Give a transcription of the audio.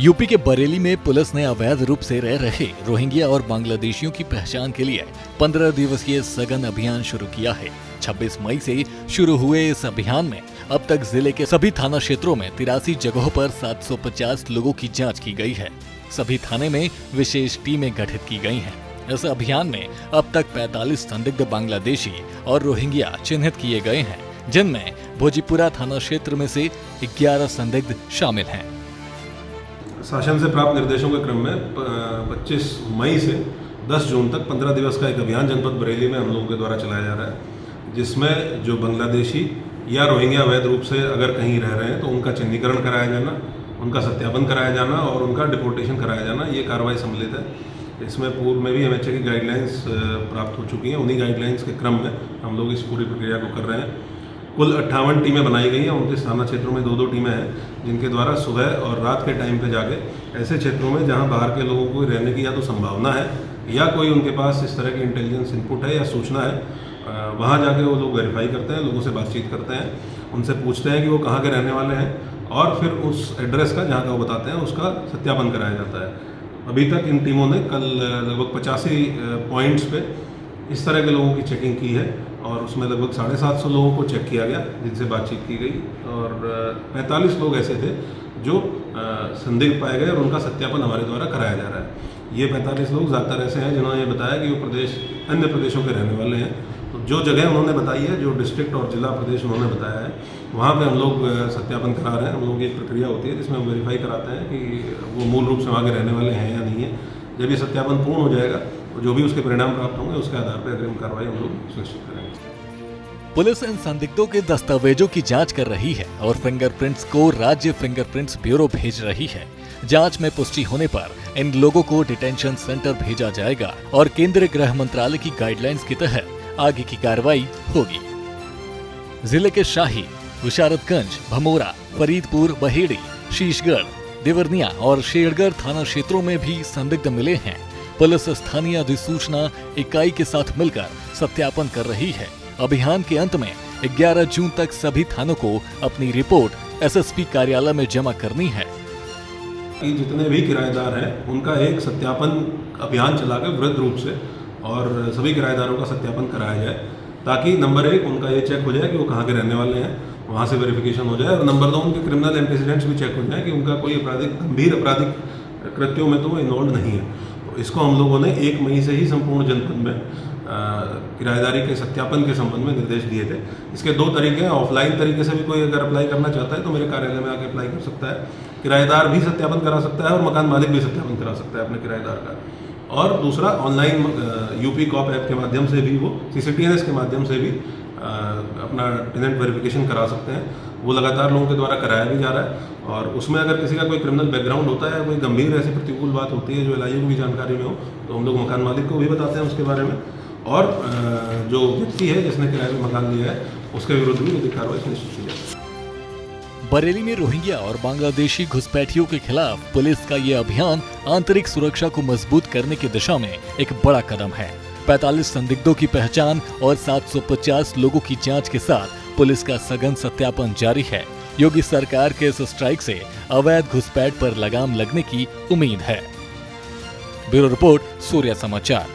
UP के बरेली में police ने अवैध रूप से रह रहे रोहिंग्या और बांग्लादेशियों की पहचान के लिए 15 दिवसीय सघन अभियान शुरू किया है। 26 मई से शुरू हुए इस अभियान में अब तक जिले के सभी थाना क्षेत्रों में 83 जगहों पर 750 लोगों की जांच की गई है। सभी थाने में विशेष टीमें गठित की गई हैं। इस अभियान में अब तक 45 संदिग्ध बांग्लादेशी और रोहिंग्या चिन्हित किए गए हैं, जिनमें भोजीपुरा थाना क्षेत्र में से 11 संदिग्ध शामिल हैं। शासन से प्राप्त निर्देशों के क्रम में 25 मई से 10 जून तक 15 दिवस का एक अभियान जनपद बरेली में हम लोगों के द्वारा चलाया जा रहा है, जिसमें जो बांग्लादेशी या रोहिंग्या अवैध रूप से अगर कहीं रह रहे हैं तो उनका चिन्हीकरण कराया जाना, उनका सत्यापन कराया जाना और उनका डिपोर्टेशन कराया जाना, ये कार्रवाई सम्मिलित है। इसमें पूर्व में भी एमएचए की गाइडलाइंस प्राप्त हो चुकी हैं। उन्हीं गाइडलाइंस के क्रम में हम लोग इस पूरी प्रक्रिया को कर रहे हैं। कुल 58 टीमें बनाई गई हैं। 29 थाना क्षेत्रों में 2-2 टीमें हैं, जिनके द्वारा सुबह और रात के टाइम पे जाके ऐसे क्षेत्रों में जहां बाहर के लोगों को रहने की या तो संभावना है या कोई उनके पास इस तरह की इंटेलिजेंस इनपुट है या सूचना है, वहां जाके वो लोग वेरीफाई करते हैं, लोगों से बातचीत करते हैं, उनसे पूछते हैं कि वो कहाँ के रहने वाले हैं और फिर उस एड्रेस का जहाँ का वो बताते हैं उसका सत्यापन कराया जाता है। अभी तक इन टीमों ने कल लगभग 85 पॉइंट्स पे इस तरह के लोगों की चेकिंग की है और उसमें लगभग 750 लोगों को चेक किया गया, जिनसे बातचीत की गई और 45 लोग ऐसे थे जो संदिग्ध पाए गए और उनका सत्यापन हमारे द्वारा कराया जा रहा है। ये 45 लोग ज़्यादातर ऐसे हैं जिन्होंने ये बताया कि वो अन्य प्रदेशों के रहने वाले हैं। तो जो जगह उन्होंने बताई है, जो डिस्ट्रिक्ट और जिला प्रदेश उन्होंने बताया है, वहाँ पे हम लोग सत्यापन करा रहे हैं। हम लोग की एक प्रक्रिया होती है जिसमें हम वेरीफाई कराते हैं कि वो मूल रूप से वहाँ के रहने वाले हैं या नहीं है। जब ये सत्यापन पूर्ण हो जाएगा तो जो भी उसके परिणाम प्राप्त होंगे उसके आधार पर अग्रिम कार्रवाई हम लोग सुनिश्चित करेंगे। पुलिस इन संदिग्धों के दस्तावेजों की जांच कर रही है और फिंगरप्रिंट्स को राज्य फिंगरप्रिंट्स ब्यूरो भेज रही है। जांच में पुष्टि होने पर इन लोगों को डिटेंशन सेंटर भेजा जाएगा और केंद्रीय गृह मंत्रालय की गाइडलाइंस के तहत आगे की कार्रवाई होगी। जिले के शाही, विशारतगंज, भमोरा, फरीदपुर, बहेड़ी, शीशगढ़, देवरनिया और शेरगढ़ थाना क्षेत्रों में भी संदिग्ध मिले हैं। पुलिस स्थानीय अधिसूचना इकाई के साथ मिलकर सत्यापन कर रही है। अभियान के अंत में 11 जून तक सभी थानों को अपनी रिपोर्ट एसएसपी कार्यालय में जमा करनी है। जितने भी किराएदार हैं उनका एक सत्यापन अभियान चलाकर वृहद रूप से और सभी किराएदारों का सत्यापन कराया जाए, ताकि नंबर 1 उनका ये चेक हो जाए कि वो कहाँ के रहने वाले हैं, वहाँ से वेरिफिकेशन हो जाए और नंबर 2 उनके क्रिमिनल एंटीसीडेंट्स भी चेक हो जाए कि उनका कोई गंभीर आपराधिक कृत्यों में तो वो इन्वॉल्व नहीं है। तो इसको हम लोगों ने 1 मई से ही संपूर्ण जनपद में किराएदारी के सत्यापन के संबंध में निर्देश दिए थे। इसके 2 तरीके हैं। ऑफलाइन तरीके से भी कोई अगर अप्लाई करना चाहता है तो मेरे कार्यालय में आके अप्लाई कर सकता है। किराएदार भी सत्यापन करा सकता है और मकान मालिक भी सत्यापन करा सकता है अपने किराएदार का। और दूसरा, ऑनलाइन यूपी कॉप ऐप के माध्यम से भी वो CCTNS के माध्यम से भी अपना टेनेंट वेरिफिकेशन करा सकते हैं। वो लगातार लोगों के द्वारा कराया भी जा रहा है और उसमें अगर किसी का कोई क्रिमिनल बैकग्राउंड होता है, कोई गंभीर ऐसी प्रतिकूल बात होती है जो LIU की भी जानकारी में हो, तो हम लोग मकान मालिक को भी बताते हैं उसके बारे में और जो व्यक्ति है जिसने किराए में मकान लिया है उसके विरुद्ध भी विधिक कार्रवाई सुनिश्चित की जाए। बरेली में रोहिंग्या और बांग्लादेशी घुसपैठियों के खिलाफ पुलिस का ये अभियान आंतरिक सुरक्षा को मजबूत करने की दिशा में एक बड़ा कदम है। 45 संदिग्धों की पहचान और 750 लोगों की जांच के साथ पुलिस का सघन सत्यापन जारी है। योगी सरकार के इस स्ट्राइक से अवैध घुसपैठ पर लगाम लगने की उम्मीद है। ब्यूरो रिपोर्ट, सूर्य समाचार।